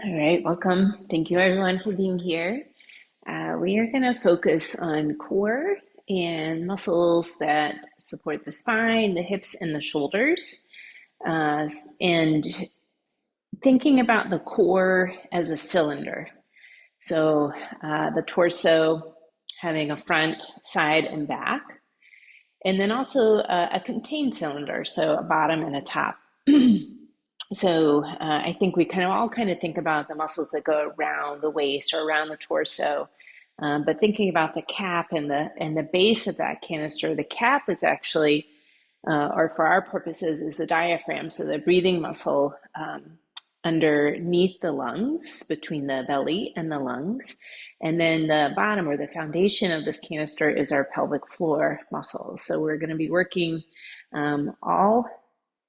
All right, welcome. Thank you everyone for being here. We are going to focus on core and muscles that support the spine, the hips, and the shoulders. And thinking about the core as a cylinder. So the torso having a front, side, and back. And then also a contained cylinder, so a bottom and a top. So I think we all think about the muscles that go around the waist or around the torso, but thinking about the cap and the base of that canister, the cap is actually, or for our purposes, is the diaphragm, so the breathing muscle underneath the lungs, between the belly and the lungs. And then the bottom or the foundation of this canister is our pelvic floor muscles. So we're going to be working all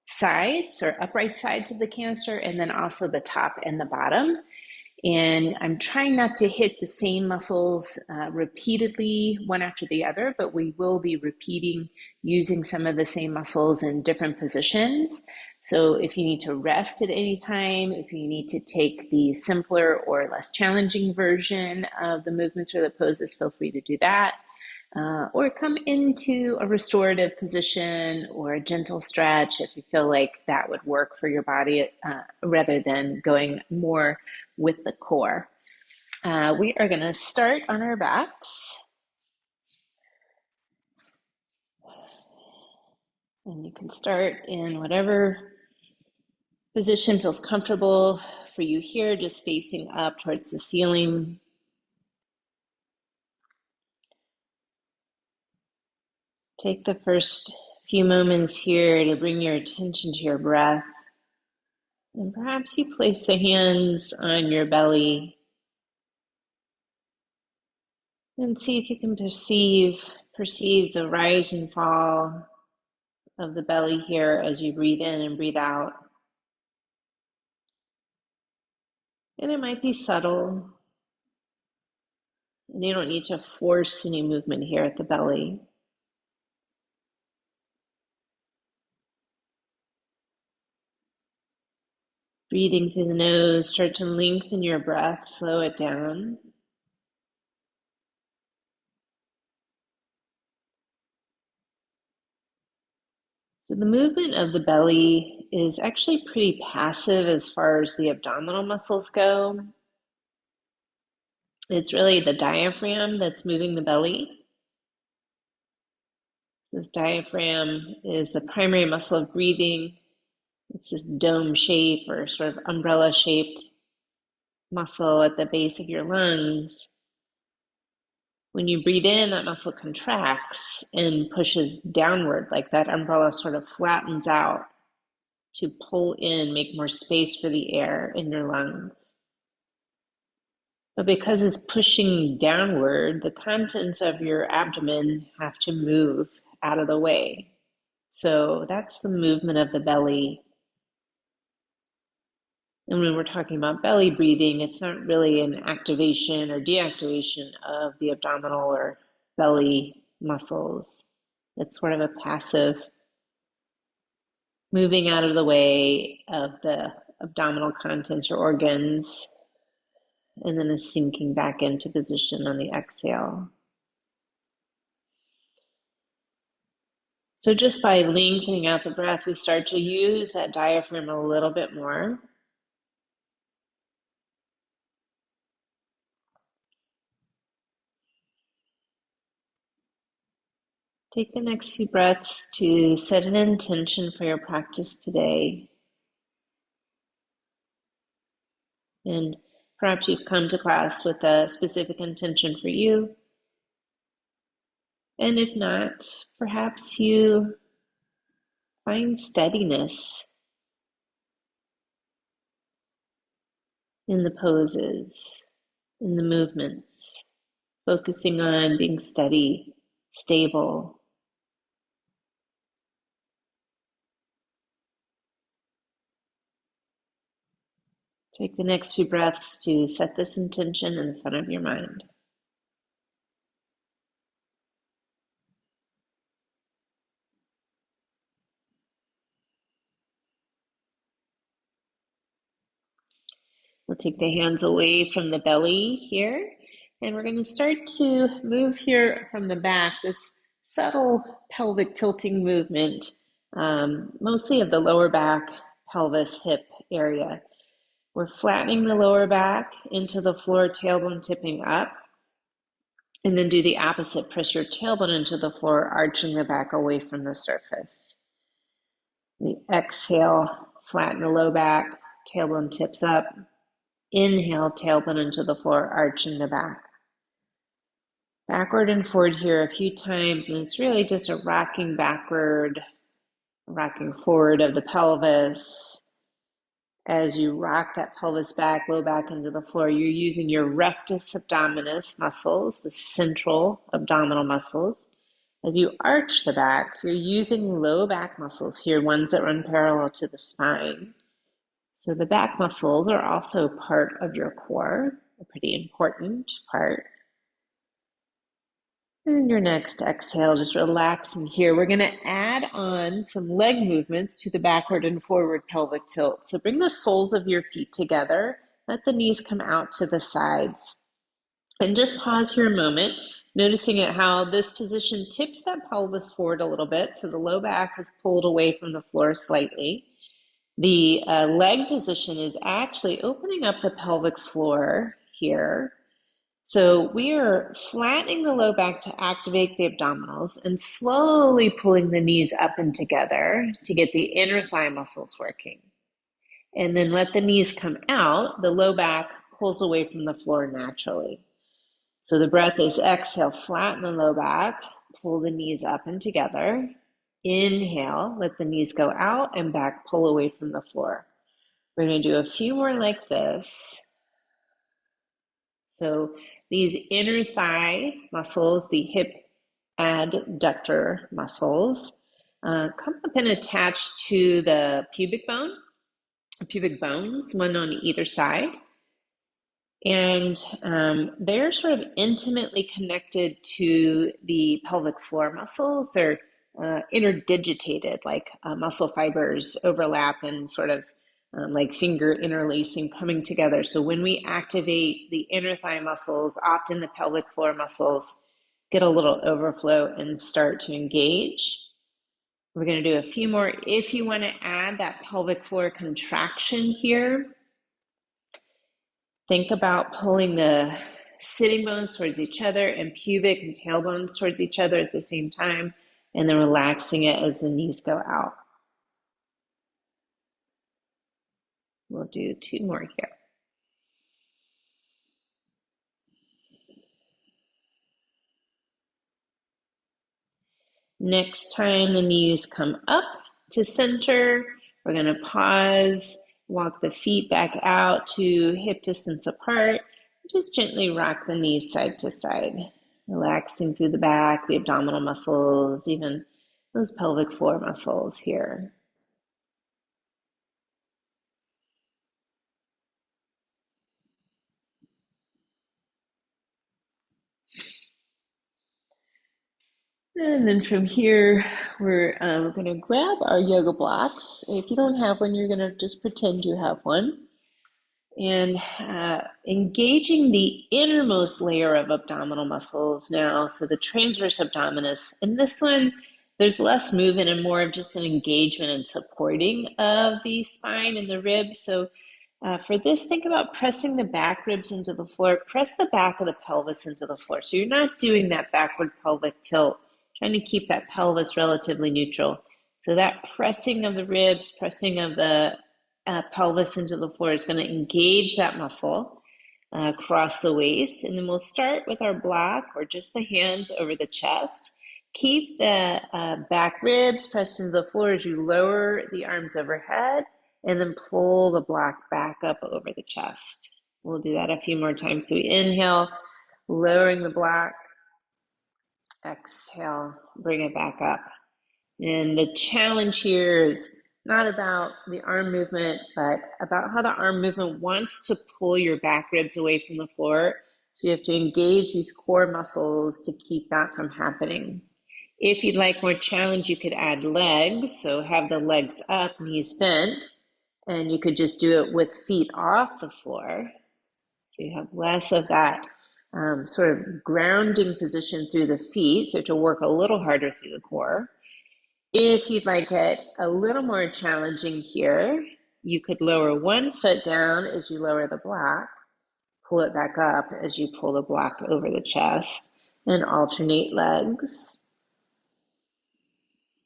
sides or upright sides of the canister, and then also the top and the bottom. And I'm trying not to hit the same muscles repeatedly, one after the other, but we will be repeating using some of the same muscles in different positions. So if you need to rest at any time, if you need to take the simpler or less challenging version of the movements or the poses, feel free to do that. Or come into a restorative position or a gentle stretch if you feel like that would work for your body, rather than going more with the core. We are going to start on our backs. And you can start in whatever position feels comfortable for you here, just facing up towards the ceiling. Take the first few moments here to bring your attention to your breath. And perhaps you place the hands on your belly and see if you can perceive the rise and fall of the belly here as you breathe in and breathe out. And it might be subtle, and you don't need to force any movement here at the belly. Breathing through the nose, start to lengthen your breath, slow it down. So the movement of the belly is actually pretty passive as far as the abdominal muscles go. It's really the diaphragm that's moving the belly. This diaphragm is the primary muscle of breathing. It's this dome shape or sort of umbrella shaped muscle at the base of your lungs. When you breathe in, that muscle contracts and pushes downward, like that umbrella sort of flattens out to pull in, make more space for the air in your lungs. But because it's pushing downward, the contents of your abdomen have to move out of the way. So that's the movement of the belly. And when we're talking about belly breathing, it's not really an activation or deactivation of the abdominal or belly muscles. It's sort of a passive moving out of the way of the abdominal contents or organs, and then a sinking back into position on the exhale. So just by lengthening out the breath, we start to use that diaphragm a little bit more. Take the next few breaths to set an intention for your practice today. And perhaps you've come to class with a specific intention for you. And if not, perhaps you find steadiness in the poses, in the movements, focusing on being steady, stable. Take the next few breaths to set this intention in the front of your mind. We'll take the hands away from the belly here, and we're going to start to move here from the back, this subtle pelvic tilting movement, mostly of the lower back, pelvis, hip area. We're flattening the lower back into the floor, tailbone tipping up, and then do the opposite. Press your tailbone into the floor, arching the back away from the surface. The exhale, flatten the low back, tailbone tips up. Inhale, tailbone into the floor, arching the back. Backward and forward here a few times, and it's really just a rocking backward, rocking forward of the pelvis. As you rock that pelvis back, low back into the floor, you're using your rectus abdominis muscles, the central abdominal muscles. As you arch the back, you're using low back muscles here, ones that run parallel to the spine. So the back muscles are also part of your core, a pretty important part. And your next exhale, just relaxing here. We're going to add on some leg movements to the backward and forward pelvic tilt. So bring the soles of your feet together. Let the knees come out to the sides. And just pause here a moment, noticing at how this position tips that pelvis forward a little bit. So the low back is pulled away from the floor slightly. The leg position is actually opening up the pelvic floor here. So we are flattening the low back to activate the abdominals and slowly pulling the knees up and together to get the inner thigh muscles working. And then let the knees come out. The low back pulls away from the floor naturally. So the breath is exhale, flatten the low back, pull the knees up and together. Inhale, let the knees go out and back, pull away from the floor. We're going to do a few more like this. So these inner thigh muscles, the hip adductor muscles, come up and attach to the pubic bones, one on either side. And they're sort of intimately connected to the pelvic floor muscles. They're interdigitated, like muscle fibers overlap and sort of like finger interlacing, coming together. So when we activate the inner thigh muscles, often the pelvic floor muscles get a little overflow and start to engage. We're going to do a few more. If you want to add that pelvic floor contraction here, think about pulling the sitting bones towards each other and pubic and tailbones towards each other at the same time, and then relaxing it as the knees go out. We'll do two more here. Next time the knees come up to center, we're going to pause, walk the feet back out to hip distance apart. Just gently rock the knees side to side, relaxing through the back, the abdominal muscles, even those pelvic floor muscles here. And then from here, we're going to grab our yoga blocks. If you don't have one, you're going to just pretend you have one. And engaging the innermost layer of abdominal muscles now, so the transverse abdominis. In this one, there's less movement and more of just an engagement and supporting of the spine and the ribs. So for this, think about pressing the back ribs into the floor. Press the back of the pelvis into the floor. So you're not doing that backward pelvic tilt, trying to keep that pelvis relatively neutral. So that pressing of the ribs, pressing of the pelvis into the floor is going to engage that muscle across the waist. And then we'll start with our block or just the hands over the chest. Keep the back ribs pressed into the floor as you lower the arms overhead, and then pull the block back up over the chest. We'll do that a few more times. So we inhale, lowering the block. Exhale, bring it back up. And the challenge here is not about the arm movement, but about how the arm movement wants to pull your back ribs away from the floor. So you have to engage these core muscles to keep that from happening. If you'd like more challenge, you could add legs. So have the legs up, knees bent, And you could just do it with feet off the floor. So you have less of that sort of grounding position through the feet. So you have to work a little harder through the core. If you'd like it a little more challenging here, you could lower one foot down as you lower the block, pull it back up as you pull the block over the chest, and alternate legs.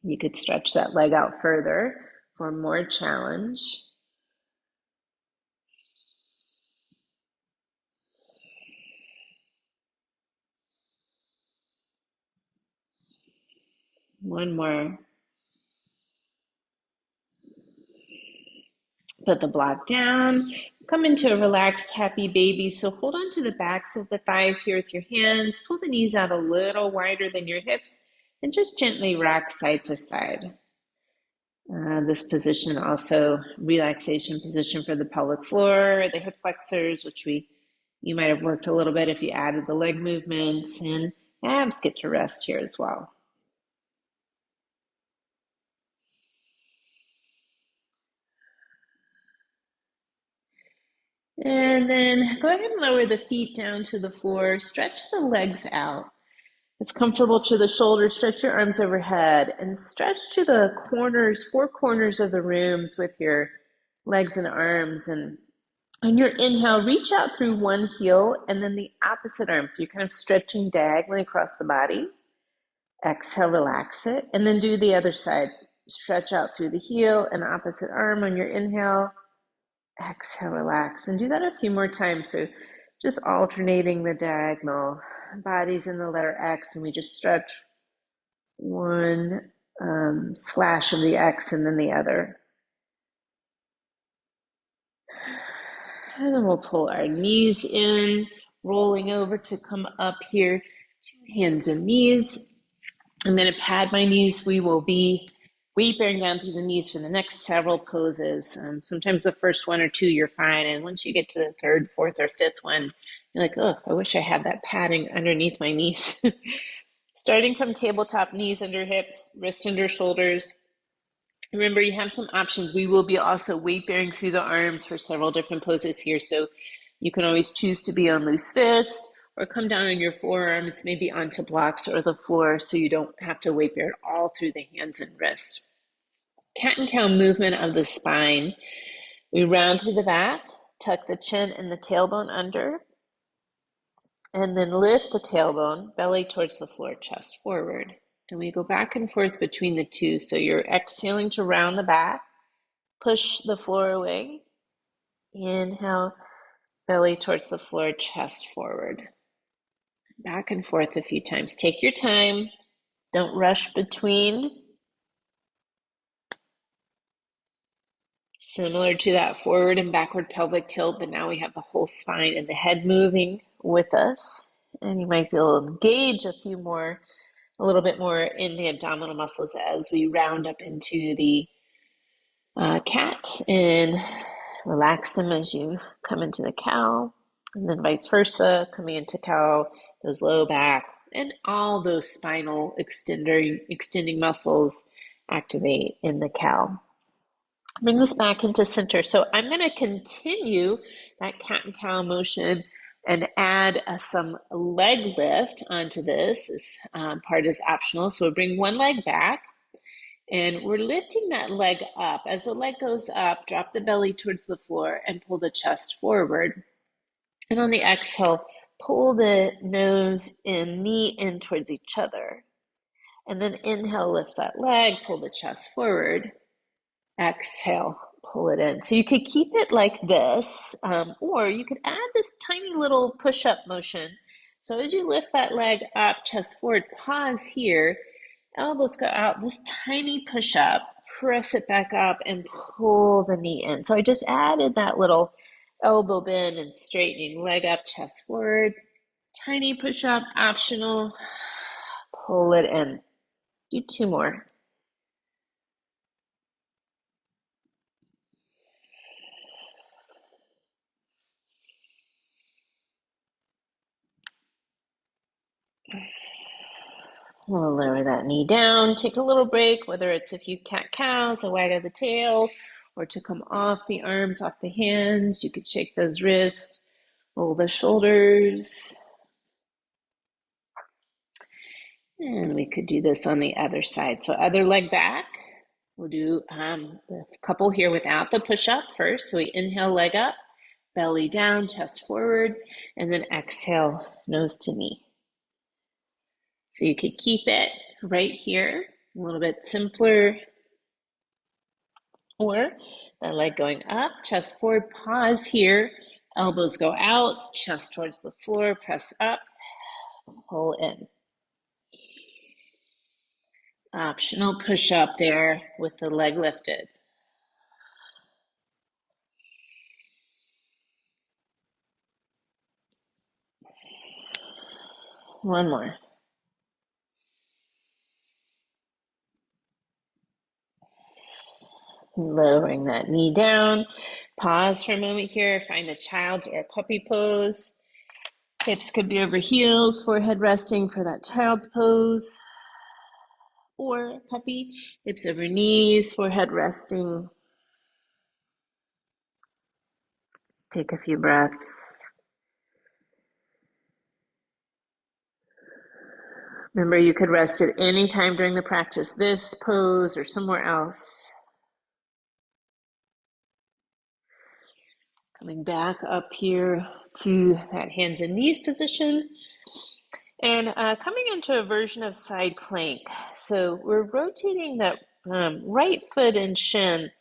You could stretch that leg out further for more challenge. One more. Put the block down. Come into a relaxed, happy baby. So hold on to the backs of the thighs here with your hands. Pull the knees out a little wider than your hips and just gently rock side to side. This position also relaxation position for the pelvic floor, the hip flexors, which you might have worked a little bit if you added the leg movements, and abs get to rest here as well. And then go ahead and lower the feet down to the floor. Stretch the legs out. It's comfortable to the shoulders. Stretch your arms overhead and stretch to the corners, four corners of the rooms with your legs and arms. And on your inhale, reach out through one heel and then the opposite arm. So you're kind of stretching diagonally across the body. Exhale, relax it. And then do the other side. Stretch out through the heel and opposite arm on your inhale. Exhale, relax. And do that a few more times. So just alternating the diagonal bodies in the letter X, and we just stretch one slash of the X and then the other. And then we'll pull our knees in, rolling over to come up here, two hands and knees. I'm going to pad my knees. We will be weight bearing down through the knees for the next several poses. Sometimes the first one or two, you're fine. And once you get to the third, fourth, or fifth one, you're like, oh, I wish I had that padding underneath my knees. Starting from tabletop, knees under hips, wrists under shoulders. Remember, you have some options. We will be also weight bearing through the arms for several different poses here. So you can always choose to be on loose fist or come down on your forearms, maybe onto blocks or the floor, so you don't have to weight bear all through the hands and wrists. Cat and cow movement of the spine. We round through the back, tuck the chin and the tailbone under, and then lift the tailbone, belly towards the floor, chest forward. And we go back and forth between the two. So you're exhaling to round the back, push the floor away. Inhale, belly towards the floor, chest forward. Back and forth a few times. Take your time. Don't rush between. Similar to that forward and backward pelvic tilt, but now we have the whole spine and the head moving with us. And you might be able to engage a little bit more in the abdominal muscles as we round up into the cat and relax them as you come into the cow, and then vice versa, coming into cow, those low back and all those spinal extending muscles activate in the cow. Bring this back into center. So I'm going to continue that cat and cow motion and add some leg lift onto this. This part is optional. So we'll bring one leg back and we're lifting that leg up. As the leg goes up, drop the belly towards the floor and pull the chest forward. And on the exhale, pull the nose and knee in towards each other. And then inhale, lift that leg, pull the chest forward. Exhale, pull it in. So you could keep it like this, or you could add this tiny little push-up motion. So as you lift that leg up, chest forward, pause here, elbows go out, this tiny push-up, press it back up and pull the knee in. So I just added that little elbow bend and straightening, leg up, chest forward, tiny push-up, optional, pull it in. Do two more. We'll lower that knee down, take a little break, whether it's a few cat-cows, a wag of the tail, or to come off the arms, off the hands. You could shake those wrists, roll the shoulders. And we could do this on the other side. So other leg back. We'll do a couple here without the push-up first. So we inhale, leg up, belly down, chest forward, and then exhale, nose to knee. So you could keep it right here, a little bit simpler. Or that leg going up, chest forward, pause here, elbows go out, chest towards the floor, press up, pull in. Optional push up there with the leg lifted. One more. Lowering that knee down. Pause for a moment here. Find a child's or a puppy pose. Hips could be over heels, forehead resting for that child's pose. Or puppy, hips over knees, forehead resting. Take a few breaths. Remember, you could rest at any time during the practice, this pose or somewhere else. Coming back up here to that hands and knees position. And coming into a version of side plank. So we're rotating that right foot and shin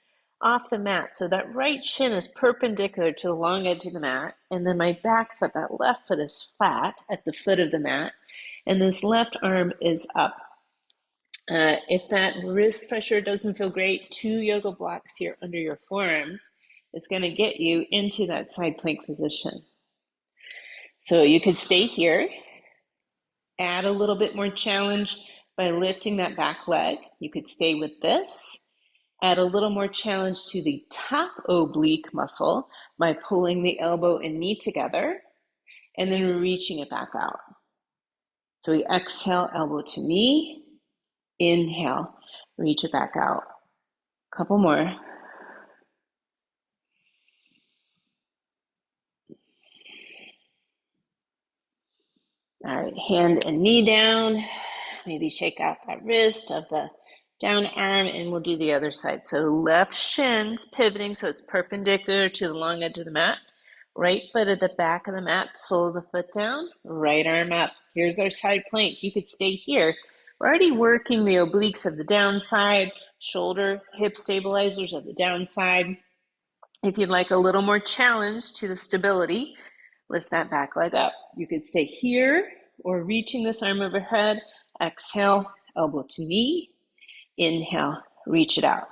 off the mat. So that right shin is perpendicular to the long edge of the mat. And then my back foot, that left foot is flat at the foot of the mat. And this left arm is up. If that wrist pressure doesn't feel great, 2 yoga blocks here under your forearms is going to get you into that side plank position. So you could stay here, add a little bit more challenge by lifting that back leg. You could stay with this, add a little more challenge to the top oblique muscle by pulling the elbow and knee together, and then reaching it back out. So we exhale, elbow to knee, inhale, reach it back out. Couple more. All right, hand and knee down. Maybe shake out that wrist of the down arm, and we'll do the other side. So left shin's pivoting, so it's perpendicular to the long edge of the mat. Right foot at the back of the mat, sole of the foot down, right arm up. Here's our side plank. You could stay here. We're already working the obliques of the downside, shoulder, hip stabilizers of the downside. If you'd like a little more challenge to the stability, lift that back leg up. You could stay here or reaching this arm overhead. Exhale, elbow to knee. Inhale, reach it out.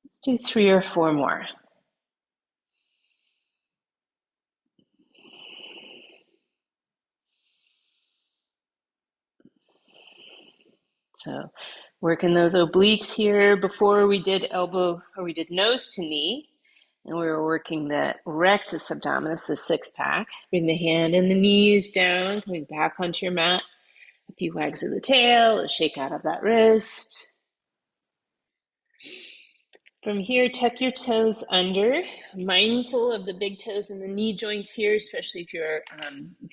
Let's do 3 or 4 more. So working those obliques here. Before we did elbow, or we did nose to knee, and we were working the rectus abdominis, the 6-pack. Bring the hand and the knees down, coming back onto your mat. A few wags of the tail, a shake out of that wrist. From here, tuck your toes under, mindful of the big toes and the knee joints here, especially if you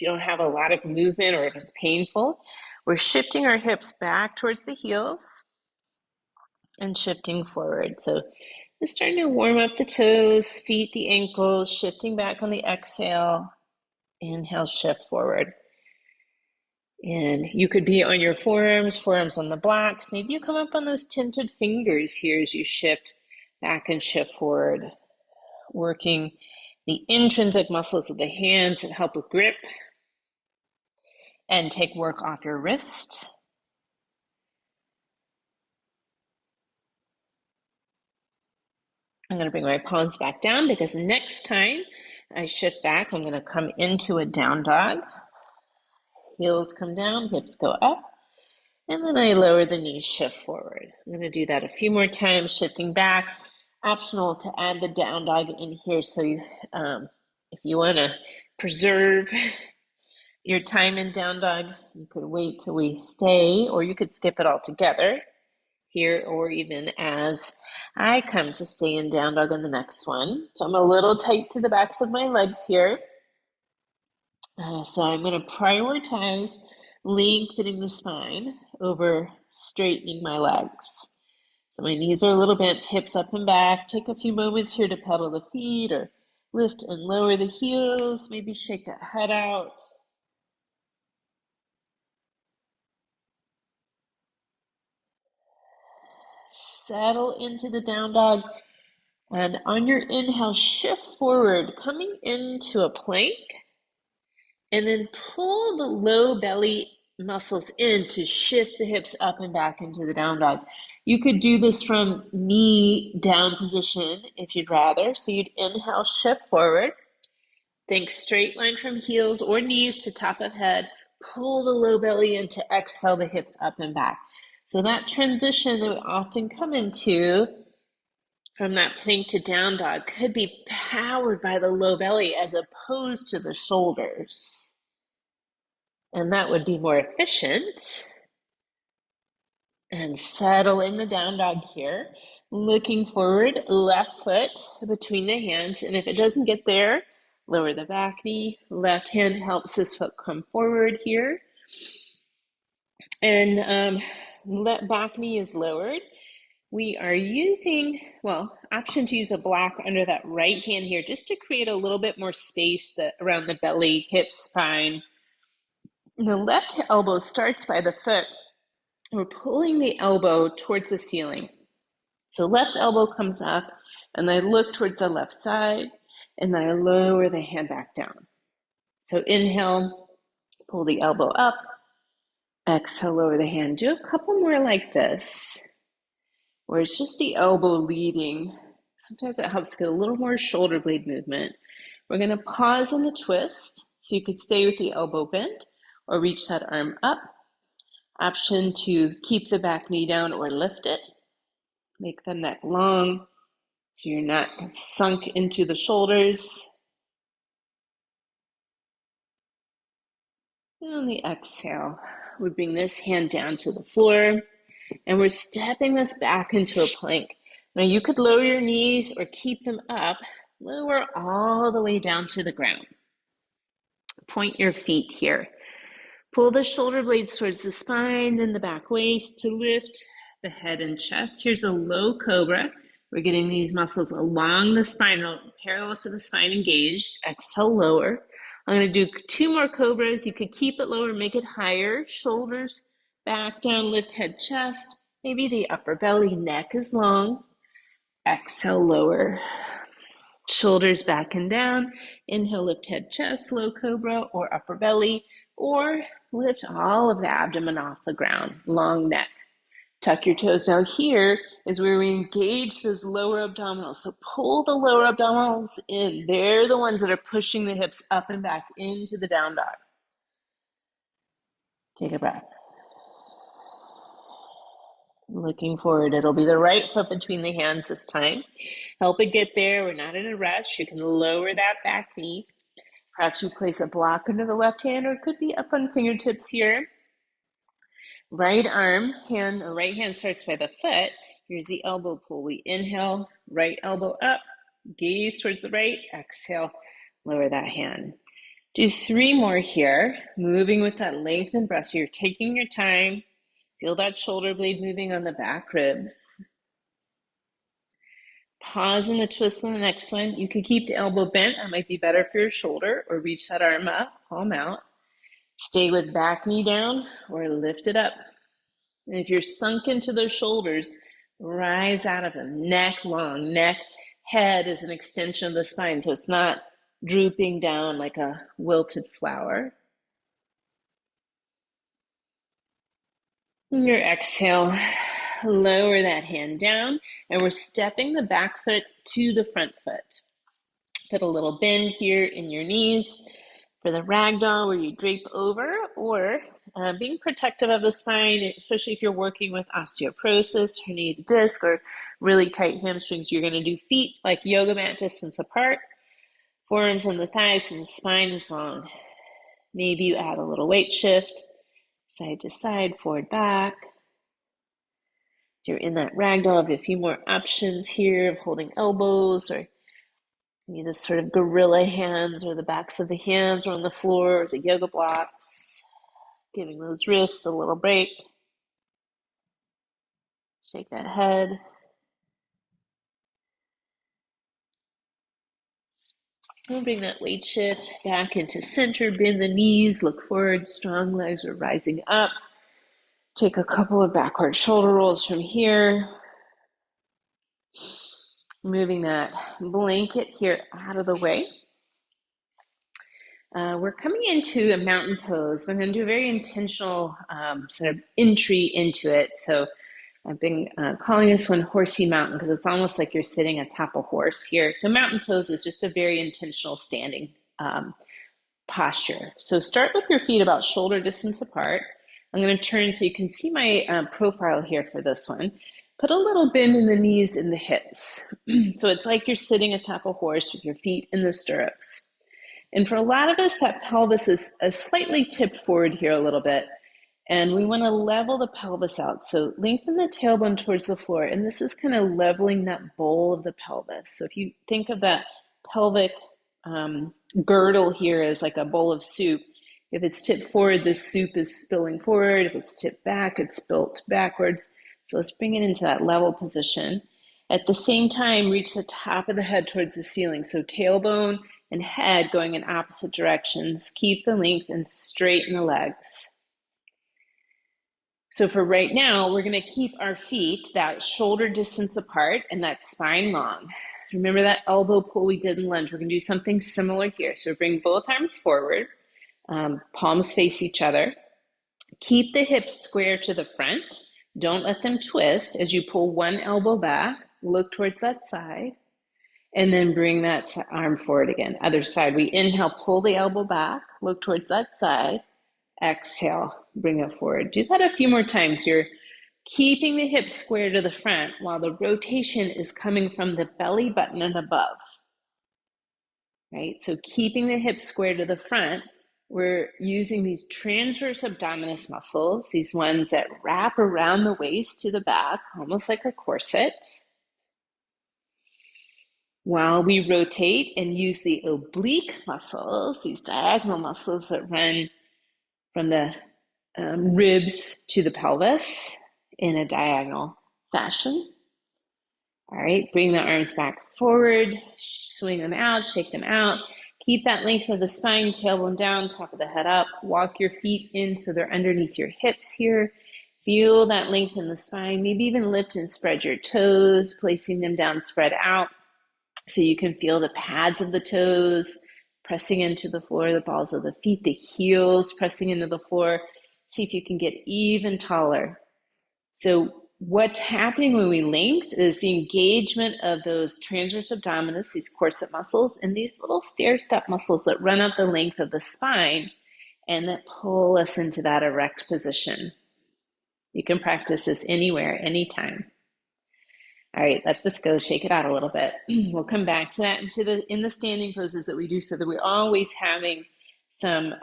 don't have a lot of movement or if it's painful. We're shifting our hips back towards the heels and shifting forward. So just starting to warm up the toes, feet, the ankles, shifting back on the exhale. Inhale, shift forward. And you could be on your forearms on the blocks. Maybe you come up on those tinted fingers here as you shift back and shift forward, working the intrinsic muscles of the hands that help with grip and take work off your wrist. I'm going to bring my palms back down because next time I shift back, I'm going to come into a down dog. Heels come down, hips go up, and then I lower the knees, shift forward. I'm going to do that a few more times, shifting back. Optional to add the down dog in here, so if you want to preserve your time in down dog, you could wait till we stay, or you could skip it altogether. here, or even as I come to stay in down dog in the next one. So I'm a little tight to the backs of my legs here. So I'm going to prioritize lengthening the spine over straightening my legs. So my knees are a little bent, hips up and back. Take a few moments here to pedal the feet or lift and lower the heels. Maybe shake that head out. Settle into the down dog. And on your inhale, shift forward, coming into a plank. And then pull the low belly muscles in to shift the hips up and back into the down dog. You could do this from knee down position if you'd rather. So you'd inhale, shift forward. Think straight line from heels or knees to top of head. Pull the low belly in to exhale the hips up and back. So that transition that we often come into from that plank to down dog could be powered by the low belly as opposed to the shoulders. And that would be more efficient. And settle in the down dog here. Looking forward, left foot between the hands. And if it doesn't get there, lower the back knee. Left hand helps this foot come forward here. And back knee is lowered. We are using, option to use a block under that right hand here just to create a little bit more space around the belly, hips, spine. The left elbow starts by the foot. We're pulling the elbow towards the ceiling. So left elbow comes up, and I look towards the left side, and then I lower the hand back down. So inhale, pull the elbow up. Exhale, lower the hand. Do a couple more like this, where it's just the elbow leading. Sometimes it helps get a little more shoulder blade movement. We're going to pause in the twist, so you could stay with the elbow bent or reach that arm up. Option to keep the back knee down or lift it. Make the neck long so you're not sunk into the shoulders. And on the exhale, we bring this hand down to the floor and we're stepping this back into a plank. Now you could lower your knees or keep them up, lower all the way down to the ground. Point your feet here. Pull the shoulder blades towards the spine, then the back waist to lift the head and chest. Here's a low cobra. We're getting these muscles along the spine, parallel to the spine engaged. Exhale, lower. I'm going to do 2 more cobras. You could keep it lower, make it higher. Shoulders back down, lift head, chest. Maybe the upper belly, neck is long. Exhale, lower. Shoulders back and down. Inhale, lift head, chest, low cobra or upper belly, or lift all of the abdomen off the ground, long neck. Tuck your toes. Now here is where we engage those lower abdominals. So pull the lower abdominals in. They're the ones that are pushing the hips up and back into the down dog. Take a breath. Looking forward. It'll be the right foot between the hands this time. Help it get there. We're not in a rush. You can lower that back knee. Perhaps you place a block under the left hand, or it could be up on fingertips here. Right arm, right hand starts by the foot. Here's the elbow pull. We inhale, right elbow up, gaze towards the right, exhale, lower that hand. Do 3 more here, moving with that lengthened breath. So you're taking your time. Feel that shoulder blade moving on the back ribs. Pause in the twist on the next one. You could keep the elbow bent. That might be better for your shoulder, or reach that arm up, palm out. Stay with back knee down or lift it up. And if you're sunk into those shoulders, rise out of them. Neck long. Head is an extension of the spine, so it's not drooping down like a wilted flower. And your exhale, lower that hand down, and we're stepping the back foot to the front foot. Put a little bend here in your knees for the ragdoll where you drape over, or being protective of the spine, especially if you're working with osteoporosis, herniated disc, or really tight hamstrings. You're going to do feet like yoga mat distance apart, forearms on the thighs, and the spine is long. Maybe you add a little weight shift, side to side, forward, back. If you're in that ragdoll, I have a few more options here of holding elbows, or maybe this sort of gorilla hands, or the backs of the hands are on the floor, or the yoga blocks. Giving those wrists a little break. Shake that head. And bring that weight shift back into center. Bend the knees, look forward. Strong legs are rising up. Take a couple of backward shoulder rolls from here. Moving that blanket here out of the way. We're coming into a mountain pose. We're going to do a very intentional sort of entry into it. So I've been calling this one Horsey Mountain because it's almost like you're sitting atop a horse here. So mountain pose is just a very intentional standing posture. So start with your feet about shoulder distance apart. I'm going to turn so you can see my profile here for this one. Put a little bend in the knees and the hips. So it's like you're sitting atop a horse with your feet in the stirrups. And for a lot of us, that pelvis is slightly tipped forward here a little bit. And we want to level the pelvis out. So lengthen the tailbone towards the floor. And this is kind of leveling that bowl of the pelvis. So if you think of that pelvic girdle here as like a bowl of soup, if it's tipped forward, the soup is spilling forward. If it's tipped back, it's spilt backwards. So let's bring it into that level position. At the same time, reach the top of the head towards the ceiling. So tailbone and head going in opposite directions. Keep the length and straighten the legs. So for right now, we're going to keep our feet that shoulder distance apart and that spine long. Remember that elbow pull we did in lunge? We're going to do something similar here. So bring both arms forward, palms face each other. Keep the hips square to the front. Don't let them twist as you pull one elbow back. Look towards that side. And then bring that arm forward again. Other side. We inhale, pull the elbow back. Look towards that side. Exhale, bring it forward. Do that a few more times. You're keeping the hips square to the front while the rotation is coming from the belly button and above. Right? So keeping the hips square to the front, we're using these transverse abdominis muscles, these ones that wrap around the waist to the back, almost like a corset. While we rotate and use the oblique muscles, these diagonal muscles that run from the ribs to the pelvis in a diagonal fashion. All right, bring the arms back forward, swing them out, shake them out. Keep that length of the spine, tailbone down, top of the head up. Walk your feet in so they're underneath your hips here. Feel that length in the spine. Maybe even lift and spread your toes, placing them down, spread out. So you can feel the pads of the toes pressing into the floor, the balls of the feet, the heels pressing into the floor. See if you can get even taller. So what's happening when we length is the engagement of those transverse abdominis, these corset muscles, and these little stair-step muscles that run up the length of the spine and that pull us into that erect position. You can practice this anywhere, anytime. All right, let this go, shake it out a little bit. We'll come back to that in the standing poses that we do so that we're always having some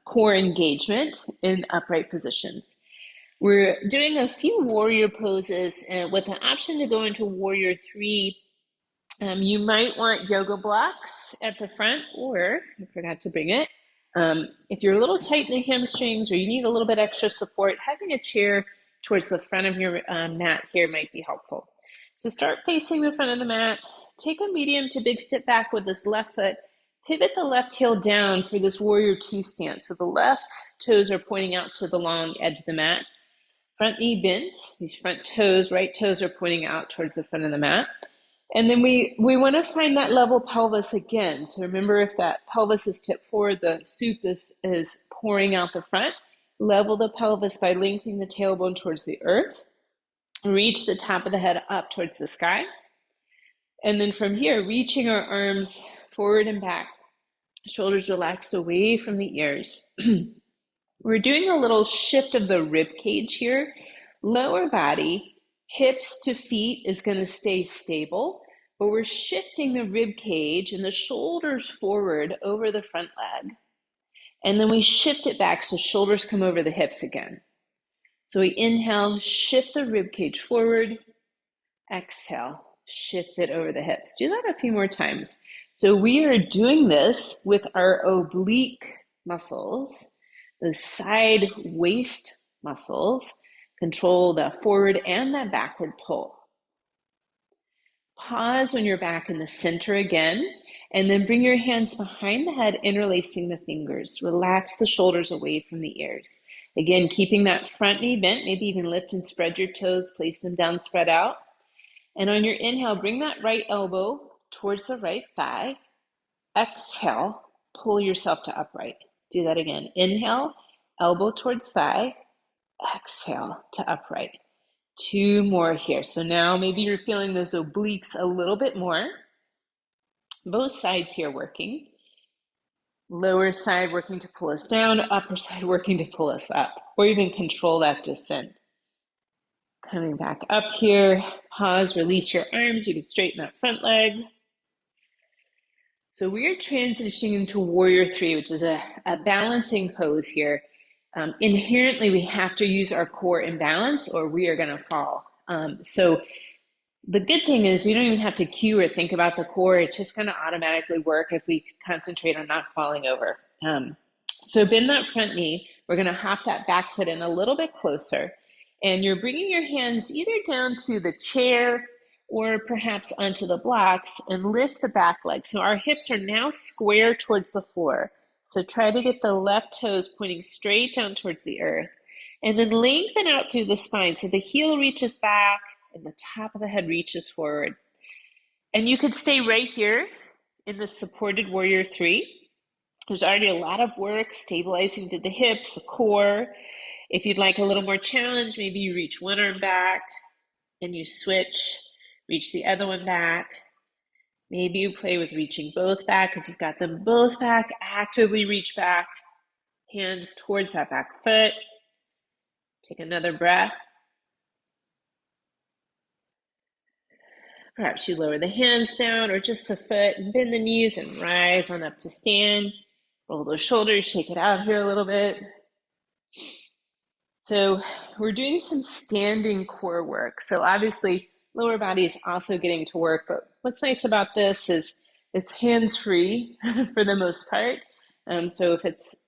core engagement in upright positions. We're doing a few warrior poses with the option to go into warrior 3. You might want yoga blocks at the front, or I forgot to bring it. If you're a little tight in the hamstrings or you need a little bit extra support, having a chair towards the front of your mat here might be helpful. So start facing the front of the mat. Take a medium to big step back with this left foot. Pivot the left heel down for this warrior 2 stance. So the left toes are pointing out to the long edge of the mat. Front knee bent. These front toes, right toes are pointing out towards the front of the mat. And then we want to find that level pelvis again. So remember, if that pelvis is tipped forward, the soup is pouring out the front. Level the pelvis by lengthening the tailbone towards the earth. Reach the top of the head up towards the sky. And then from here, reaching our arms forward and back. Shoulders relaxed away from the ears. We're doing a little shift of the rib cage here. Lower body, hips to feet is going to stay stable, but we're shifting the rib cage and the shoulders forward over the front leg. And then we shift it back so shoulders come over the hips again. So we inhale, shift the rib cage forward. Exhale, shift it over the hips. Do that a few more times. So we are doing this with our oblique muscles, the side waist muscles, control the forward and the backward pull. Pause when you're back in the center again, and then bring your hands behind the head, interlacing the fingers. Relax the shoulders away from the ears. Again, keeping that front knee bent, maybe even lift and spread your toes, place them down, spread out. And on your inhale, bring that right elbow towards the right thigh. Exhale, pull yourself to upright. Do that again. Inhale, elbow towards thigh. Exhale to upright. 2 more here. So now maybe you're feeling those obliques a little bit more. Both sides here working. Lower side working to pull us down, upper side working to pull us up, or even control that descent. Coming back up here, pause, release your arms. You can straighten that front leg. So we are transitioning into warrior 3, which is a balancing pose here. Inherently, we have to use our core in balance or we are going to fall. So the good thing is we don't even have to cue or think about the core. It's just going to automatically work if we concentrate on not falling over. So bend that front knee. We're going to hop that back foot in a little bit closer. And you're bringing your hands either down to the chair or perhaps onto the blocks and lift the back leg. So our hips are now square towards the floor. So try to get the left toes pointing straight down towards the earth. And then lengthen out through the spine. So the heel reaches back and the top of the head reaches forward. And you could stay right here in the supported warrior 3. There's already a lot of work stabilizing through the hips, the core. If you'd like a little more challenge, maybe you reach one arm back and you switch, reach the other one back. Maybe you play with reaching both back. If you've got them both back, actively reach back, hands towards that back foot. Take another breath. Perhaps you lower the hands down or just the foot and bend the knees and rise on up to stand. Roll those shoulders, shake it out here a little bit. So we're doing some standing core work. So obviously lower body is also getting to work, but what's nice about this is it's hands-free for the most part. So if it's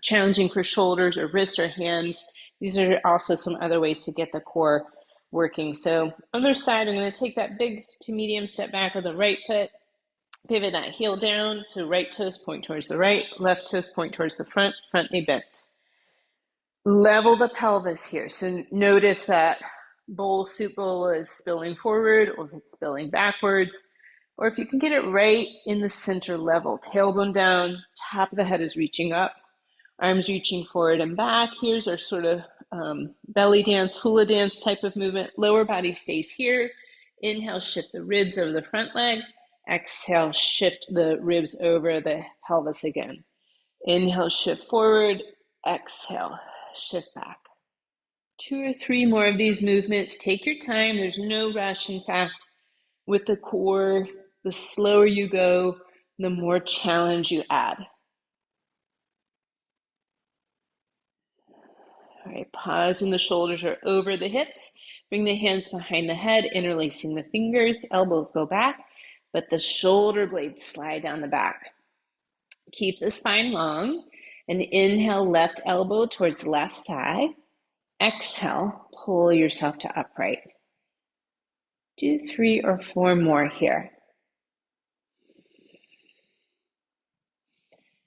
challenging for shoulders or wrists or hands, these are also some other ways to get the core working. So other side, I'm going to take that big to medium step back with the right foot, pivot that heel down. So right toes point towards the right, left toes point towards the front, front knee bent. Level the pelvis here. So notice that soup bowl is spilling forward or if it's spilling backwards, or if you can get it right in the center level, tailbone down, top of the head is reaching up, arms reaching forward and back. Here's our sort of belly dance, hula dance type of movement. Lower body stays here. Inhale, shift the ribs over the front leg. Exhale, shift the ribs over the pelvis again. Inhale, shift forward. Exhale, shift back. 2 or 3 more of these movements. Take your time. There's no rush. In fact, with the core, the slower you go, the more challenge you add. All right, pause when the shoulders are over the hips. Bring the hands behind the head, interlacing the fingers. Elbows go back, but the shoulder blades slide down the back. Keep the spine long. And inhale, left elbow towards left thigh. Exhale, pull yourself to upright. Do 3 or 4 more here.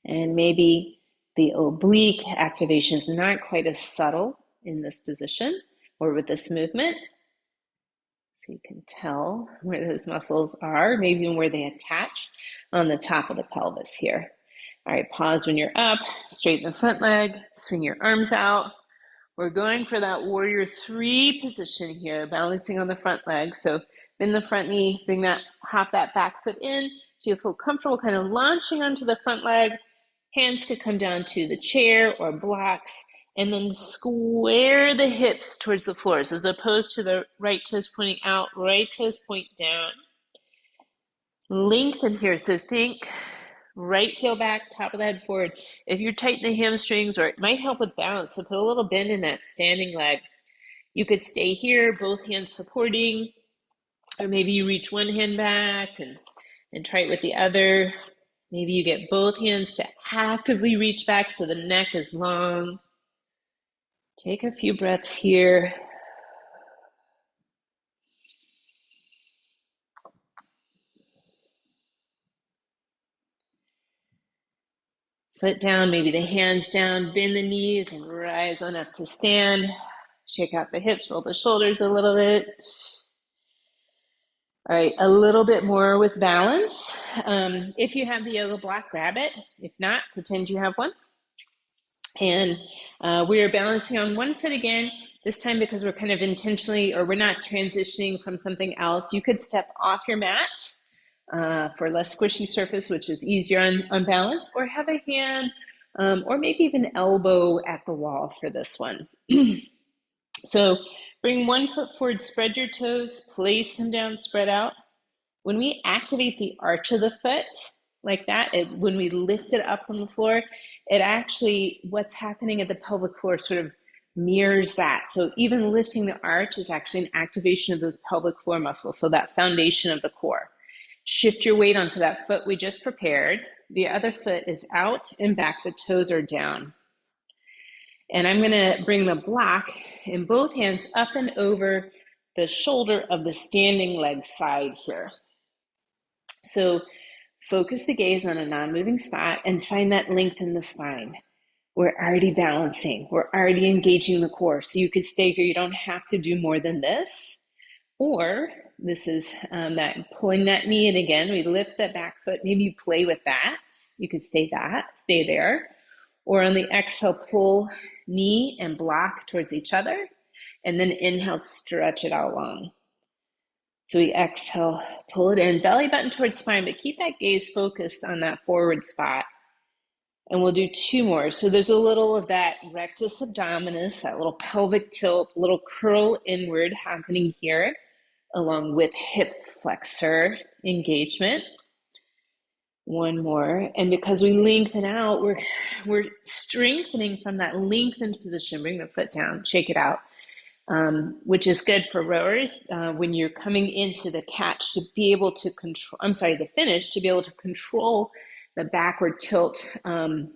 And maybe the oblique activation is not quite as subtle in this position or with this movement. So you can tell where those muscles are, maybe even where they attach on the top of the pelvis here. All right, pause when you're up, straighten the front leg, swing your arms out. We're going for that warrior 3 position here, balancing on the front leg. So bend the front knee, hop that back foot in so you feel comfortable kind of launching onto the front leg. Hands could come down to the chair or blocks, and then square the hips towards the floor. So as opposed to the right toes pointing out, right toes point down. Lengthen here. So think right heel back, top of the head forward. If you're tight in the hamstrings, or it might help with balance, so put a little bend in that standing leg. You could stay here, both hands supporting, or maybe you reach one hand back and try it with the other. Maybe you get both hands to actively reach back so the neck is long. Take a few breaths here. Foot down, maybe the hands down, bend the knees and rise on up to stand. Shake out the hips, roll the shoulders a little bit. All right, a little bit more with balance. If you have the yoga block, grab it. If not, pretend you have one. And we are balancing on one foot again, this time because we're kind of intentionally, or we're not transitioning from something else. You could step off your mat for less squishy surface, which is easier on balance, or have a hand or maybe even elbow at the wall for this one. So bring one foot forward, spread your toes, place them down, spread out. When we activate the arch of the foot like that, when we lift it up from the floor, it actually, what's happening at the pelvic floor sort of mirrors that. So even lifting the arch is actually an activation of those pelvic floor muscles, so that foundation of the core. Shift your weight onto that foot we just prepared. The other foot is out and back, the toes are down. And I'm gonna bring the block in both hands up and over the shoulder of the standing leg side here. So focus the gaze on a non-moving spot and find that length in the spine. We're already balancing, we're already engaging the core. So you could stay here, you don't have to do more than this. Or this is that pulling that knee in again, we lift that back foot, maybe you play with that. You could stay there. Or on the exhale, pull knee and block towards each other. And then inhale, stretch it out long. So we exhale, pull it in, belly button towards spine, but keep that gaze focused on that forward spot. And we'll do two more. So there's a little of that rectus abdominis, that little pelvic tilt, little curl inward happening here, along with hip flexor engagement. One more. And because we lengthen out, we're strengthening from that lengthened position. Bring the foot down, shake it out. Which is good for rowers when you're coming into the catch to be able to control, the finish, to be able to control the backward tilt or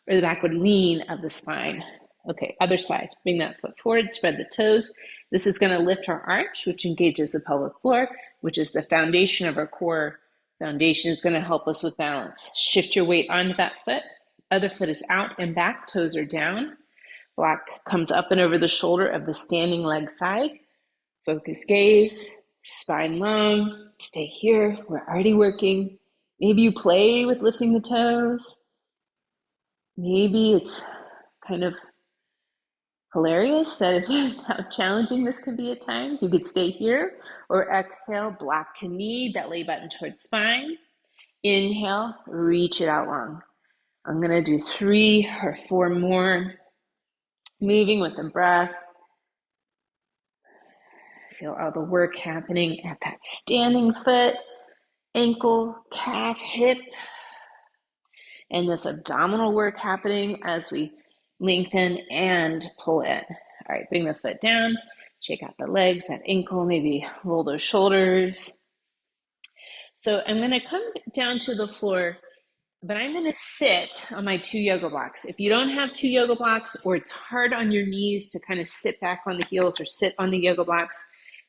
the backward lean of the spine. Okay, other side. Bring that foot forward, spread the toes. This is going to lift our arch, which engages the pelvic floor, which is the foundation of our core. Foundation is going to help us with balance. Shift your weight onto that foot. Other foot is out and back, toes are down. Block comes up and over the shoulder of the standing leg side. Focus gaze, spine long, stay here. We're already working. Maybe you play with lifting the toes. Maybe it's kind of hilarious that it's how challenging this can be at times. You could stay here or exhale, block to knee, belly button towards spine. Inhale, reach it out long. I'm gonna do 3 or 4 more. Moving with the breath. Feel all the work happening at that standing foot, ankle, calf, hip, and this abdominal work happening as we lengthen and pull in. All right, bring the foot down, shake out the legs, that ankle, maybe roll those shoulders. So I'm gonna come down to the floor, but I'm gonna sit on my 2 yoga blocks. If you don't have 2 yoga blocks, or it's hard on your knees to kind of sit back on the heels or sit on the yoga blocks,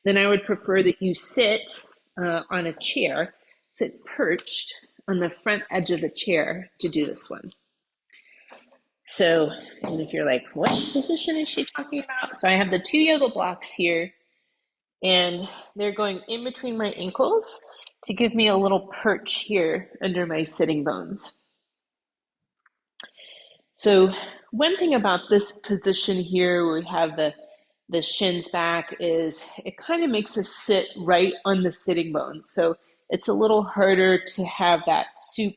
then I would prefer that you sit on a chair, sit perched on the front edge of the chair to do this one. So, and if you're like, what position is she talking about? So I have the 2 yoga blocks here, and they're going in between my ankles to give me a little perch here under my sitting bones. So one thing about this position here, where we have the shins back, is it kind of makes us sit right on the sitting bones. So it's a little harder to have that soup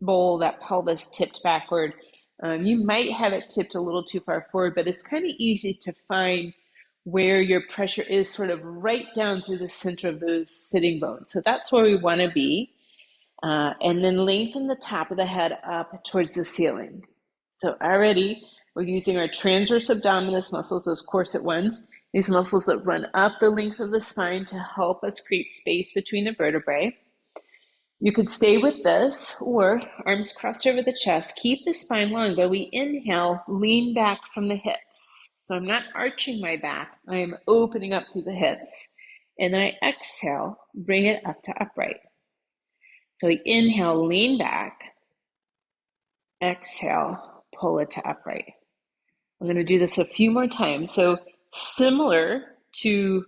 bowl, that pelvis tipped backward. You might have it tipped a little too far forward, but it's kind of easy to find where your pressure is, sort of right down through the center of those sitting bones. So that's where we want to be. And then lengthen the top of the head up towards the ceiling. So already we're using our transverse abdominis muscles, those corset ones, these muscles that run up the length of the spine to help us create space between the vertebrae. You could stay with this or arms crossed over the chest. Keep the spine long, but we inhale, lean back from the hips. So I'm not arching my back, I am opening up through the hips. And then I exhale, bring it up to upright. So we inhale, lean back, exhale, pull it to upright. I'm going to do this a few more times. So similar to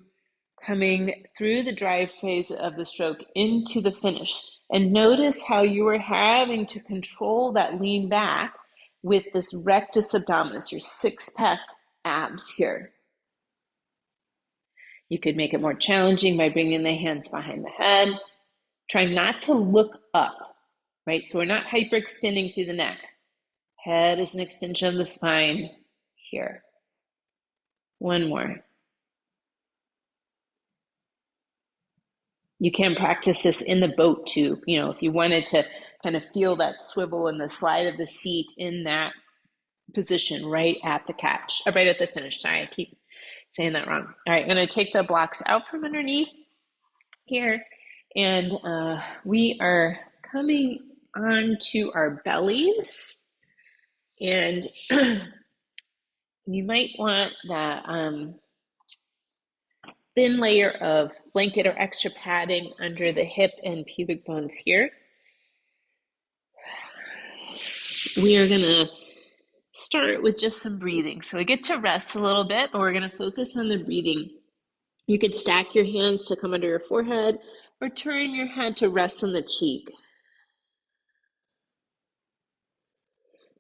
coming through the drive phase of the stroke into the finish. And notice how you are having to control that lean back with this rectus abdominis, your six-pack abs here. You could make it more challenging by bringing the hands behind the head. Try not to look up, right? So we're not hyperextending through the neck. Head is an extension of the spine here. One more. You can practice this in the boat too. You know, if you wanted to kind of feel that swivel in the slide of the seat in that position right at the catch, right at the finish. Sorry, I keep saying that wrong. All right, I'm going to take the blocks out from underneath here, and we are coming onto our bellies, and you might want that thin layer of blanket or extra padding under the hip and pubic bones here. We are going to start with just some breathing. So we get to rest a little bit, but we're going to focus on the breathing. You could stack your hands to come under your forehead or turn your head to rest on the cheek.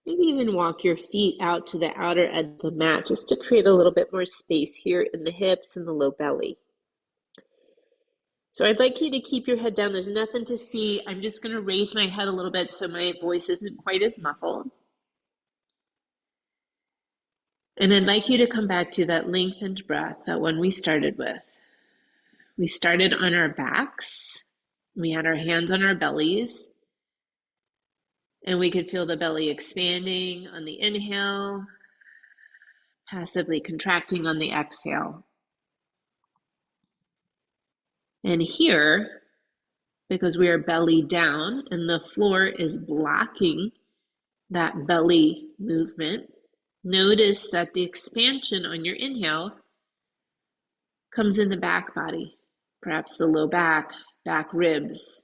Maybe even walk your feet out to the outer edge of the mat just to create a little bit more space here in the hips and the low belly. So I'd like you to keep your head down. There's nothing to see. I'm just going to raise my head a little bit so my voice isn't quite as muffled. And I'd like you to come back to that lengthened breath, that one we started with. We started on our backs. We had our hands on our bellies. And we could feel the belly expanding on the inhale, passively contracting on the exhale. And here, because we are belly down and the floor is blocking that belly movement, notice that the expansion on your inhale comes in the back body, perhaps the low back, back ribs.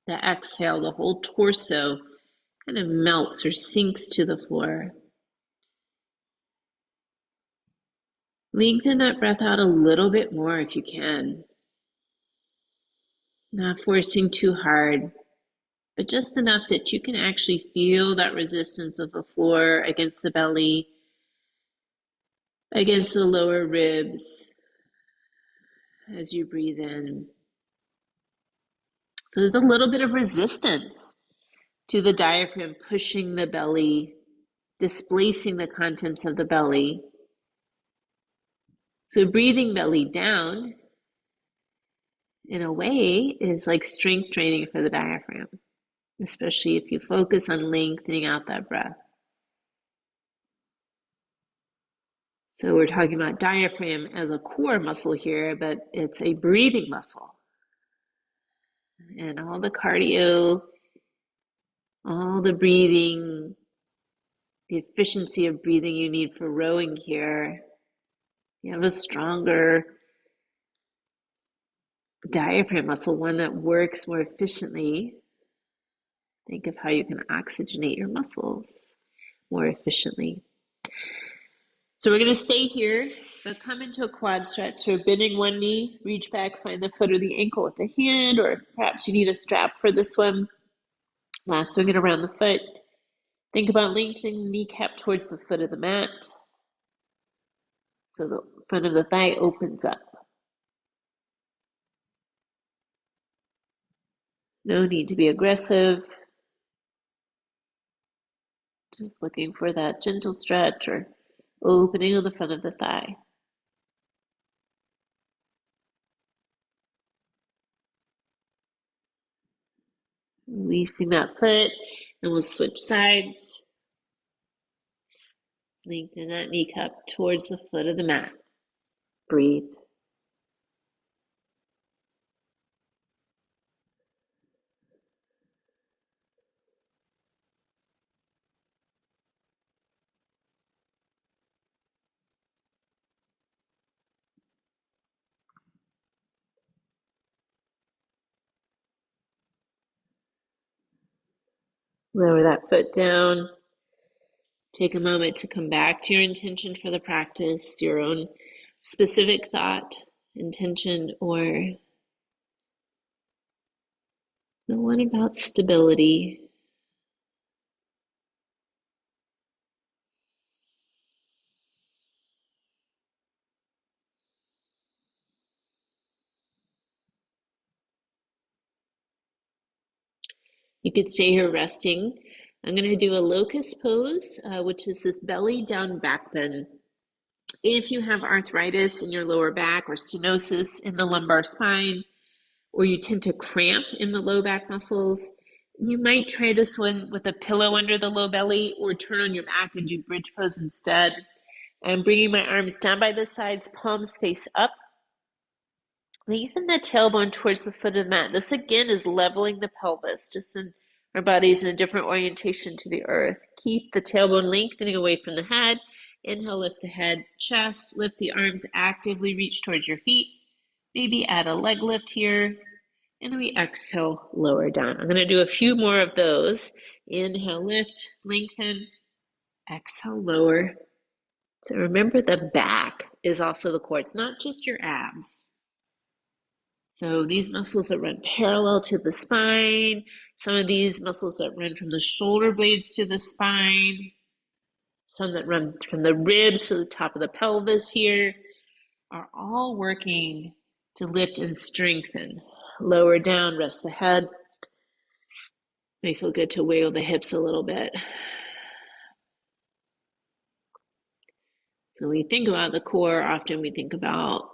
The exhale, the whole torso kind of melts or sinks to the floor. Lengthen that breath out a little bit more if you can. Not forcing too hard, but just enough that you can actually feel that resistance of the floor against the belly, against the lower ribs as you breathe in. So there's a little bit of resistance to the diaphragm pushing the belly, displacing the contents of the belly. So breathing belly down, in a way, is like strength training for the diaphragm, especially if you focus on lengthening out that breath. So we're talking about diaphragm as a core muscle here, but it's a breathing muscle. And all the cardio, all the breathing, the efficiency of breathing you need for rowing here, you have a stronger diaphragm muscle, one that works more efficiently. Think of how you can oxygenate your muscles more efficiently. So we're going to stay here, but come into a quad stretch. So bending one knee, reach back, find the foot or the ankle with the hand, or perhaps you need a strap for this one. Last swing it around the foot. Think about lengthening the kneecap towards the foot of the mat. So the front of the thigh opens up. No need to be aggressive. Just looking for that gentle stretch or opening on the front of the thigh. Releasing that foot, and we'll switch sides. Lengthen that kneecap towards the foot of the mat. Breathe. Lower that foot down. Take a moment to come back to your intention for the practice, your own specific thought, intention, or the one about stability. You could stay here resting. I'm going to do a locust pose, which is this belly down back bend. If you have arthritis in your lower back or stenosis in the lumbar spine, or you tend to cramp in the low back muscles, you might try this one with a pillow under the low belly or turn on your back and do bridge pose instead. I'm bringing my arms down by the sides, palms face up. Lengthen the tailbone towards the foot of the mat. This again is leveling the pelvis, just in our bodies in a different orientation to the earth. Keep the tailbone lengthening away from the head. Inhale, lift the head, chest, lift the arms, actively reach towards your feet. Maybe add a leg lift here. And then we exhale, lower down. I'm going to do a few more of those. Inhale, lift, lengthen, exhale, lower. So remember the back is also the core. It's not just your abs. So these muscles that run parallel to the spine, some of these muscles that run from the shoulder blades to the spine, some that run from the ribs to the top of the pelvis here, are all working to lift and strengthen. Lower down, rest the head. May feel good to wiggle the hips a little bit. So when we think about the core, often we think about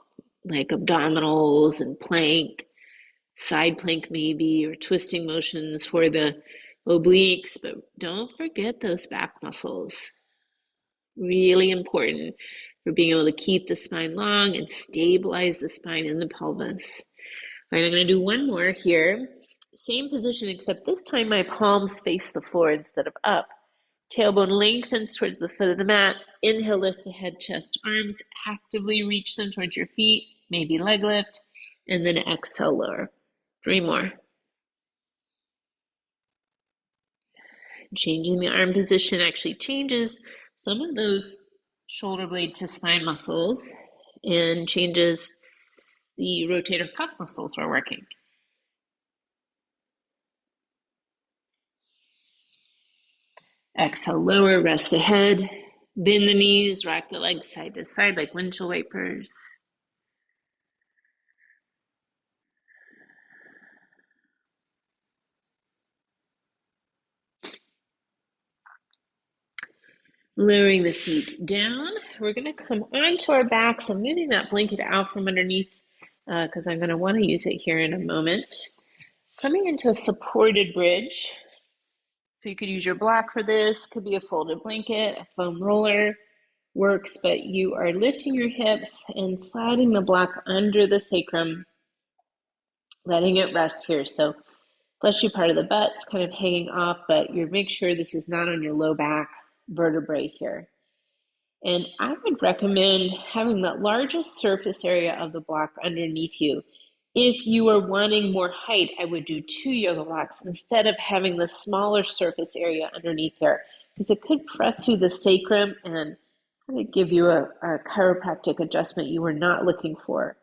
like abdominals and plank, side plank maybe, or twisting motions for the obliques, but don't forget those back muscles. Really important for being able to keep the spine long and stabilize the spine in the pelvis. All right, I'm going to do one more here. Same position, except this time my palms face the floor instead of up. Tailbone lengthens towards the foot of the mat. Inhale, lift the head, chest, arms. Actively reach them towards your feet, maybe leg lift, and then exhale, lower. 3 more. Changing the arm position actually changes some of those shoulder blade to spine muscles and changes the rotator cuff muscles we're working. Exhale, lower, rest the head, bend the knees, rock the legs side to side like windshield wipers. Lowering the feet down, we're going to come onto our backs. I'm moving that blanket out from underneath because I'm going to want to use it here in a moment. Coming into a supported bridge. So you could use your block for this. Could be a folded blanket, a foam roller works, but you are lifting your hips and sliding the block under the sacrum, letting it rest here. So fleshy part of the butt's kind of hanging off, but you make sure this is not on your low back vertebrae here. And I would recommend having the largest surface area of the block underneath you. If you are wanting more height, I would do 2 yoga blocks instead of having the smaller surface area underneath there, because it could press through the sacrum and kind of give you a chiropractic adjustment you were not looking for.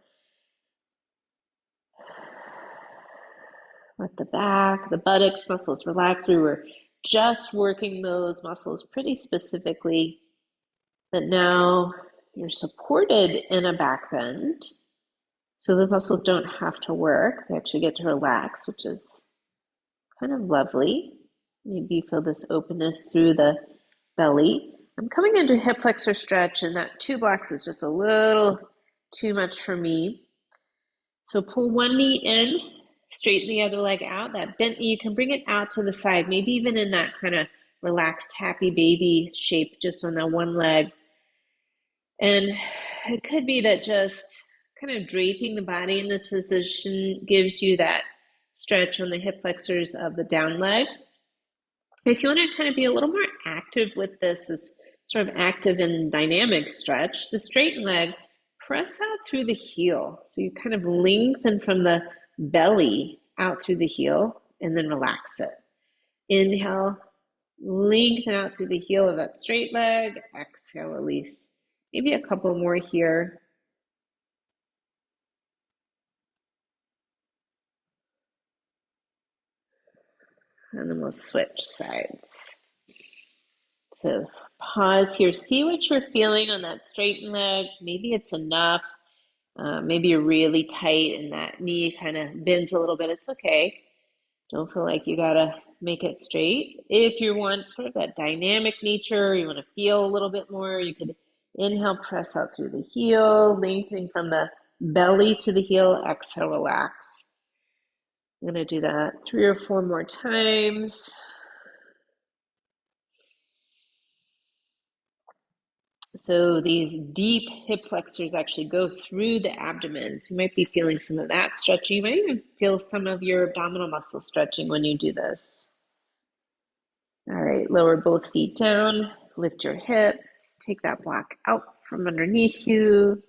Let the back, the buttocks muscles relax. We were just working those muscles pretty specifically, but now you're supported in a back bend. So the muscles don't have to work. They actually get to relax, which is kind of lovely. Maybe you feel this openness through the belly. I'm coming into hip flexor stretch, and that 2 blocks is just a little too much for me. So pull one knee in, Straighten the other leg out. That bent knee, you can bring it out to the side, maybe even in that kind of relaxed, happy baby shape, just on that one leg. And it could be that just kind of draping the body in the position gives you that stretch on the hip flexors of the down leg. If you want to kind of be a little more active with this sort of active and dynamic stretch, the straighten leg, press out through the heel. So you kind of lengthen from the belly out through the heel and then relax it. Inhale, lengthen out through the heel of that straight leg. Exhale, release. Maybe a couple more here. And then we'll switch sides. So pause here. See what you're feeling on that straighten leg. Maybe it's enough. Maybe you're really tight and that knee kind of bends a little bit. It's okay. Don't feel like you gotta make it straight. If you want sort of that dynamic nature, you want to feel a little bit more, you could inhale, press out through the heel, lengthening from the belly to the heel. Exhale, relax. I'm going to do that 3 or 4 more times. So these deep hip flexors actually go through the abdomen. So you might be feeling some of that stretching. You might even feel some of your abdominal muscle stretching when you do this. All right, lower both feet down, lift your hips, take that block out from underneath you.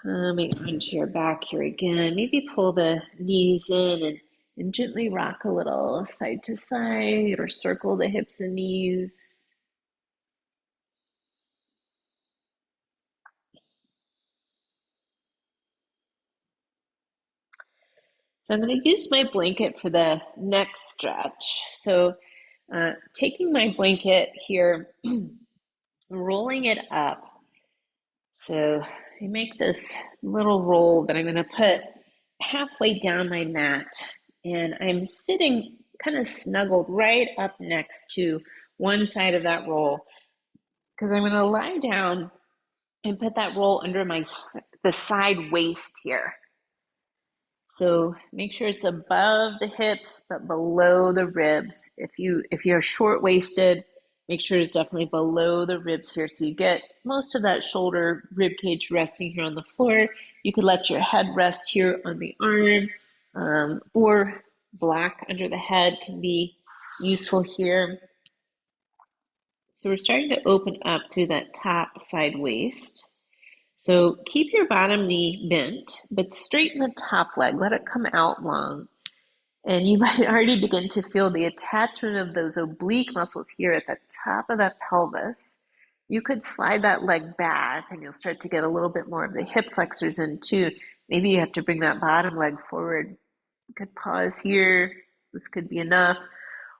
Coming onto your back here again. Maybe pull the knees in and gently rock a little side to side or circle the hips and knees. So I'm going to use my blanket for the next stretch. So taking my blanket here, rolling it up. So I make this little roll that I'm going to put halfway down my mat, and I'm sitting kind of snuggled right up next to one side of that roll because I'm going to lie down and put that roll under the side waist here. So make sure it's above the hips but below the ribs. If you're short-waisted, make sure it's definitely below the ribs here so you get most of that shoulder rib cage resting here on the floor. You could let your head rest here on the arm, or block under the head can be useful here. So we're starting to open up through that top side waist. So keep your bottom knee bent, but straighten the top leg. Let it come out long. And you might already begin to feel the attachment of those oblique muscles here at the top of that pelvis. You could slide that leg back and you'll start to get a little bit more of the hip flexors in too. Maybe you have to bring that bottom leg forward. You could pause here. This could be enough.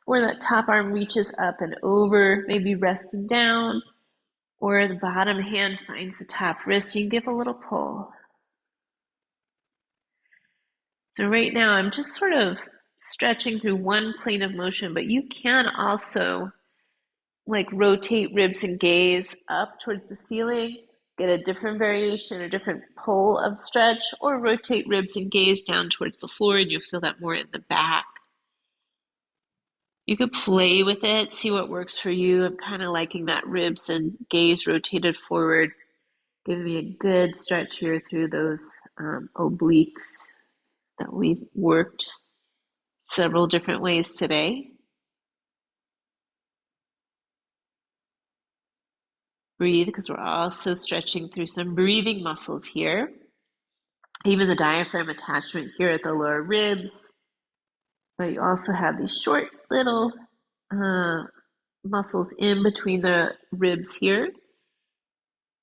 Or that top arm reaches up and over, maybe resting down. Or the bottom hand finds the top wrist. You can give a little pull. So right now I'm just sort of stretching through one plane of motion, but you can also like rotate ribs and gaze up towards the ceiling, get a different variation, a different pull of stretch, or rotate ribs and gaze down towards the floor and you'll feel that more in the back. You could play with it, see what works for you. I'm kind of liking that ribs and gaze rotated forward, giving me a good stretch here through those obliques that we've worked several different ways today. Breathe, because we're also stretching through some breathing muscles here. Even the diaphragm attachment here at the lower ribs. But you also have these short little muscles in between the ribs here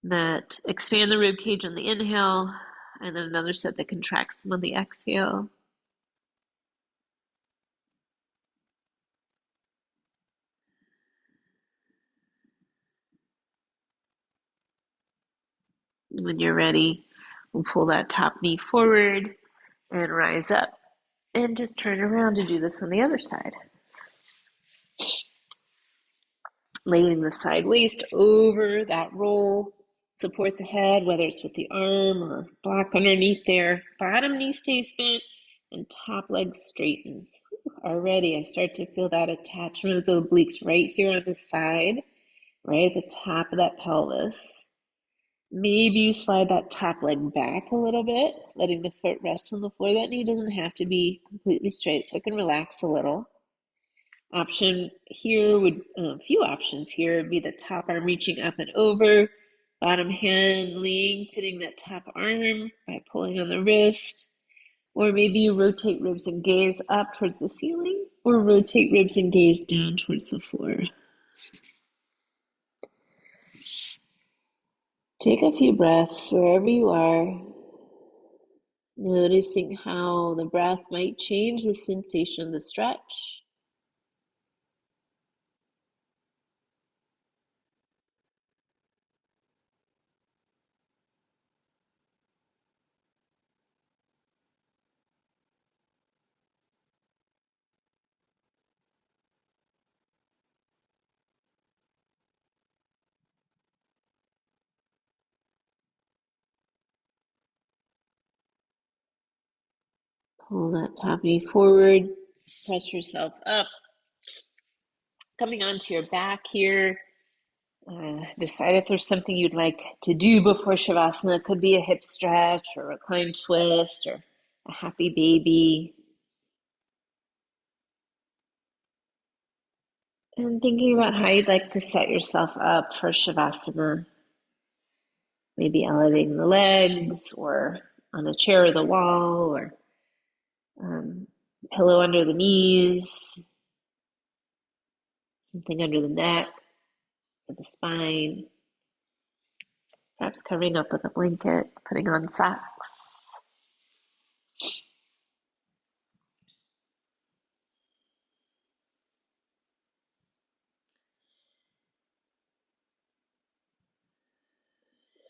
that expand the rib cage on the inhale, and then another set that contracts them on the exhale. When you're ready, we'll pull that top knee forward and rise up and just turn around to do this on the other side. Laying the side waist over that roll, support the head, whether it's with the arm or block underneath there. Bottom knee stays bent, and top leg straightens. Already, I start to feel that attachment of the obliques right here on the side, right at the top of that pelvis. Maybe you slide that top leg back a little bit, letting the foot rest on the floor. That knee doesn't have to be completely straight, so it can relax a little. Option here would, few options here would be the top arm reaching up and over, bottom hand lengthening that top arm by pulling on the wrist, or maybe you rotate ribs and gaze up towards the ceiling, or rotate ribs and gaze down towards the floor. Take a few breaths wherever you are, noticing how the breath might change the sensation of the stretch. Pull that top knee forward, press yourself up, coming onto your back here. Decide if there's something you'd like to do before Shavasana. It could be a hip stretch or a reclined twist or a happy baby. And thinking about how you'd like to set yourself up for Shavasana. Maybe elevating the legs or on a chair or the wall or pillow under the knees, something under the neck or the spine. Perhaps covering up with a blanket, putting on socks.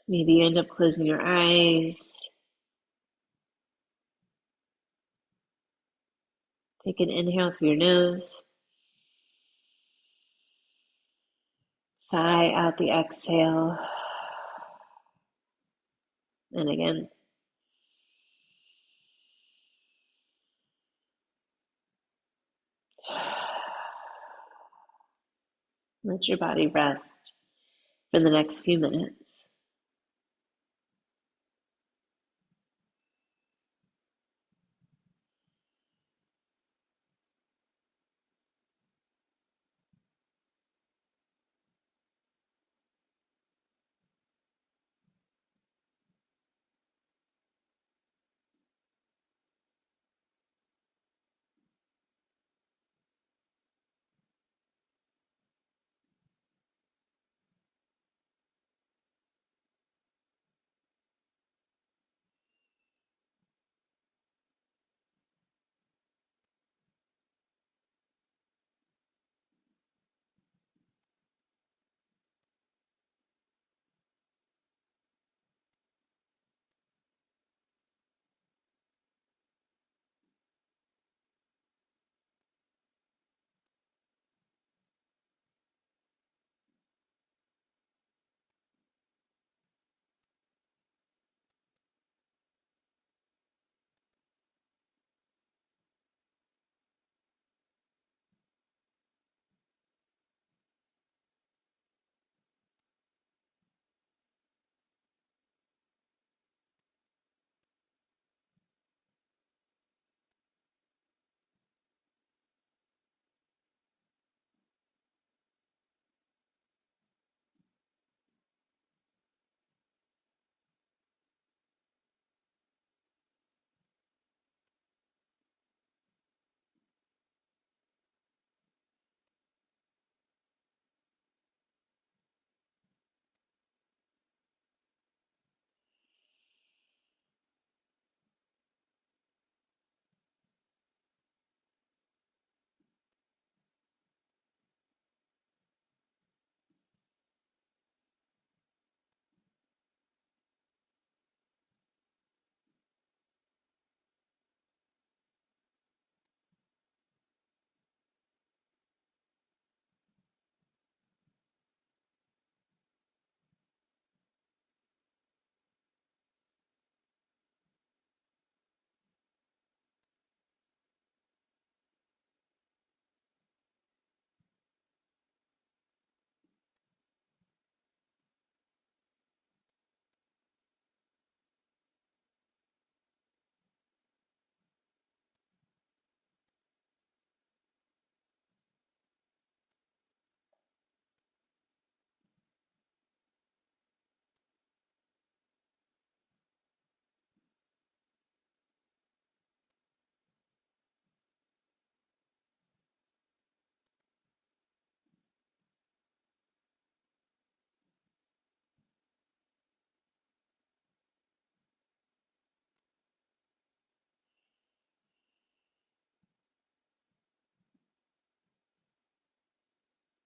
Maybe you end up closing your eyes. Take an inhale through your nose. Sigh out the exhale. And again. Let your body rest for the next few minutes.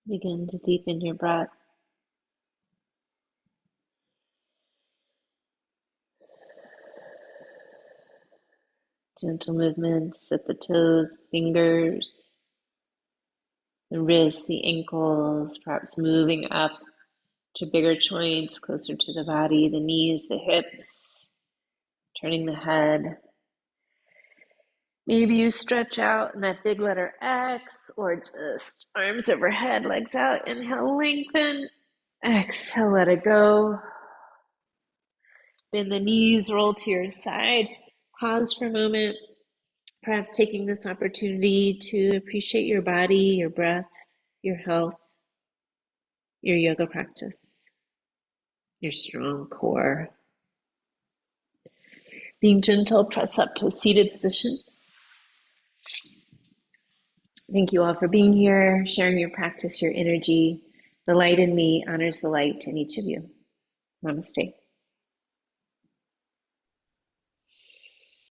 Begin to deepen your breath. Gentle movements at the toes, fingers, the wrists, the ankles, perhaps moving up to bigger joints closer to the body, the knees, the hips, turning the head. Maybe you stretch out in that big letter X, or just arms overhead, legs out. Inhale, lengthen. Exhale, let it go. Bend the knees, roll to your side. Pause for a moment, perhaps taking this opportunity to appreciate your body, your breath, your health, your yoga practice, your strong core. Being gentle, press up to a seated position. Thank you all for being here, sharing your practice, your energy. The light in me honors the light in each of you. Namaste.